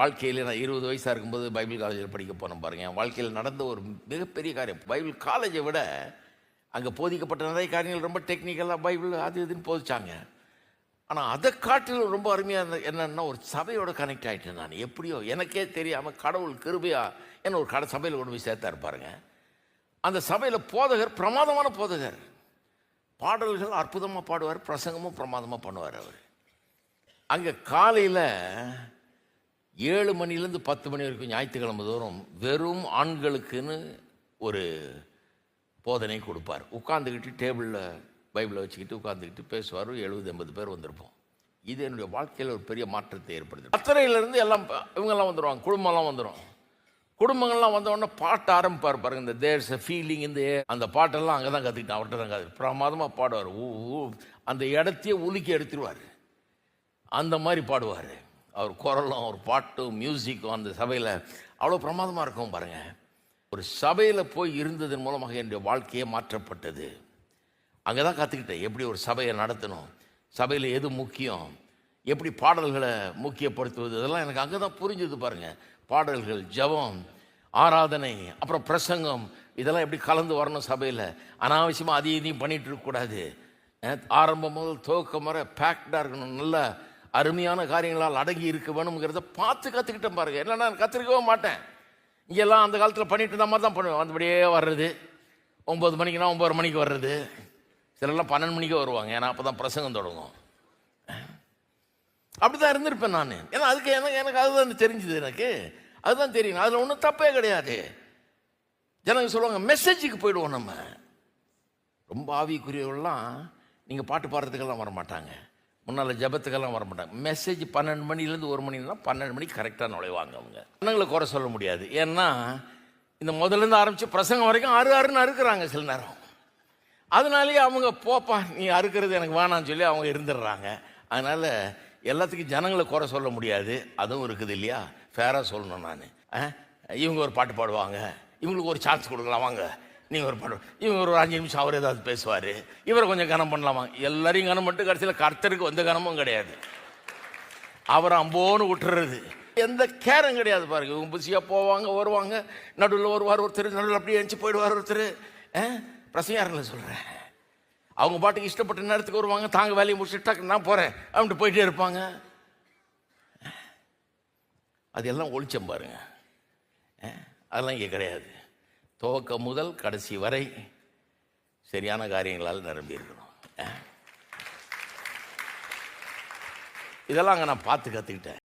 வாழ்க்கையில் நான் 20 வயசாக இருக்கும்போது பைபிள் காலேஜில் படிக்க போனேன் பாருங்க. என் வாழ்க்கையில் நடந்த ஒரு மிகப்பெரிய காரியம். பைபிள் காலேஜை விட அங்கே போதிக்கப்பட்ட நிறைய காரியங்கள் ரொம்ப டெக்னிக்கலாக பைபிள் அது இதுன்னு போதிச்சாங்க. ஆனால் அதை காட்டிலும் ரொம்ப அருமையாக என்னன்னா, ஒரு சபையோட கனெக்ட் ஆகிட்டேன் நான். எப்படியோ எனக்கே தெரியாமல் கடவுள் கிருபையா என்ன ஒரு சபையில் கொண்டு போய் சேர்த்தா இருப்பாருங்க. அந்த சபையில் போதகர் பிரமாதமான போதகர், பாடல்கள் அற்புதமாக பாடுவார், பிரசங்கமும் பிரமாதமாக பண்ணுவார் அவர். அங்கே காலையில் 7 மணிலேருந்து 10 மணி வரைக்கும் ஞாயிற்றுக்கிழமை தோறும் வெறும் ஆண்களுக்குன்னு ஒரு போதனை கொடுப்பார். உட்காந்துக்கிட்டு டேபிளில் பைபிளை வச்சுக்கிட்டு உட்காந்துக்கிட்டு பேசுவார். 70-80 பேர் வந்திருப்போம். இது என்னுடைய வாழ்க்கையில் ஒரு பெரிய மாற்றத்தை ஏற்படுது. அத்தனையிலேருந்து எல்லாம் இவங்கெல்லாம் வந்துடுவாங்க, குடும்பம்லாம் வந்துடும். குடும்பங்கள்லாம் வந்தோடனே பாட்டு ஆரம்பிப்பார் பாருங்க. இந்த தேர்ஸ் எ ஃபீலிங் இந்த அந்த பாட்டெல்லாம் அங்கே தான் கற்றுக்கிட்டேன், அவர்கிட்ட தான் கற்று பிரமாதமாக பாடுவார். அந்த இடத்தையே உலுக்கி எடுத்துருவார், அந்த மாதிரி பாடுவார். அவர் குரலும் அவர் பாட்டும் மியூசிக்கும் அந்த சபையில் அவ்வளோ பிரமாதமாக இருக்கும் பாருங்கள். ஒரு சபையில் போய் இருந்ததன் மூலமாக என்னுடைய வாழ்க்கையே மாற்றப்பட்டது. அங்கே தான் கற்றுக்கிட்டேன் எப்படி ஒரு சபையை நடத்தணும், சபையில் எது முக்கியம், எப்படி பாடல்களை முக்கியப்படுத்துவது, இதெல்லாம் எனக்கு அங்கே தான் புரிஞ்சுது பாருங்கள். பாடல்கள், ஜெபம், ஆராதனை, அப்புறம் பிரசங்கம், இதெல்லாம் எப்படி கலந்து வரணும் சபையில். அனாவசியமாக அதையும் இதையும் பண்ணிகிட்டு இருக்கக்கூடாது. ஆரம்பம் முதல் துவக்கம் வர பேக்டாக இருக்கணும், நல்ல அருமையான காரியங்களால் அடங்கி இருக்க வேணுங்கிறத பார்த்து கற்றுக்கிட்டேன் பாருங்கள். இல்லைன்னா நான் கற்றுக்கவே மாட்டேன். இங்கெல்லாம் அந்த காலத்தில் பண்ணிட்டு இருந்த மாதிரி தான் பண்ணுவேன். வந்தபடியே வர்றது, 9 மணிக்குனா 9:30 மணிக்கு வர்றது, சிலர்லாம் 12 மணிக்கு வருவாங்க, ஏன்னா அப்போ தான் பிரசங்கம் தொடங்கும். அப்படி தான் இருந்திருப்பேன் நான். ஏன்னா அதுக்கு எனக்கு அதுதான் தெரிஞ்சுது, எனக்கு அதுதான் தெரியும். அதில் ஒன்றும் தப்பே கிடையாது. ஜனங்க சொல்லுவாங்க மெசேஜுக்கு போயிடுவோம் நம்ம. ரொம்ப ஆவிக்குரியவர்கள்லாம் நீங்கள் பாட்டு பாடுறதுக்கெல்லாம் வரமாட்டாங்க, முன்னால் ஜபத்துக்கெல்லாம் வரமாட்டாங்க. மெசேஜ் 12 மணிலேருந்து 1 மணினா 12 மணிக்கு கரெக்டாக நுழைவாங்க. அவங்க ஜனங்களை குறை சொல்ல முடியாது. ஏன்னா இந்த முதல்லேருந்து ஆரம்பித்து பிரசங்கம் வரைக்கும் 6-6ன்னு அறுக்கிறாங்க சில நேரம். அதனாலேயே அவங்க போப்பா நீ அறுக்கிறது எனக்கு வேணான்னு சொல்லி அவங்க இருந்துடுறாங்க. அதனால் எல்லாத்துக்கும் ஜனங்களை குறை சொல்ல முடியாது. அதுவும் இருக்குது இல்லையா, ஃபேராக சொல்லணும். நான் இவங்க ஒரு பாட்டு பாடுவாங்க, இவங்களுக்கு ஒரு சான்ஸ் கொடுக்கலாம், வாங்க நீங்கள் ஒரு பாடு, இவங்க ஒரு 5 நிமிஷம் அவர் ஏதாவது பேசுவார், இவரை கொஞ்சம் கனம் பண்ணலாமா. எல்லாரையும் கனம் பண்ணிட்டு கடைசியில் கர்த்தருக்கு வந்த கனமும் கிடையாது, அவரை அம்போன்னு விட்டுறது, எந்த கேரும் கிடையாது பாருங்க. இவங்க பிஸியாக போவாங்க வருவாங்க, நடுவில் வருவார் ஒருத்தர், நடுவில் அப்படியே எழுந்து போயிடுவார் ஒருத்தர். பிரசங்காரங்கள சொல்கிறேன், அவங்க பாட்டுக்கு இஷ்டப்பட்ட நேரத்துக்கு வருவாங்க, தாங்க வேலையை முடிச்சுட்டு நான் போகிறேன் அப்படின்ட்டு போயிட்டே இருப்பாங்க. அதெல்லாம் ஒளிச்சம் பாருங்க. அதெல்லாம் இங்கே கிடையாது. துவக்கம் முதல் கடைசி வரை சரியான காரியங்களால் நிரம்பி இருக்கணும். இதெல்லாம் அங்கே நான் பார்த்து கற்றுக்கிட்டேன்.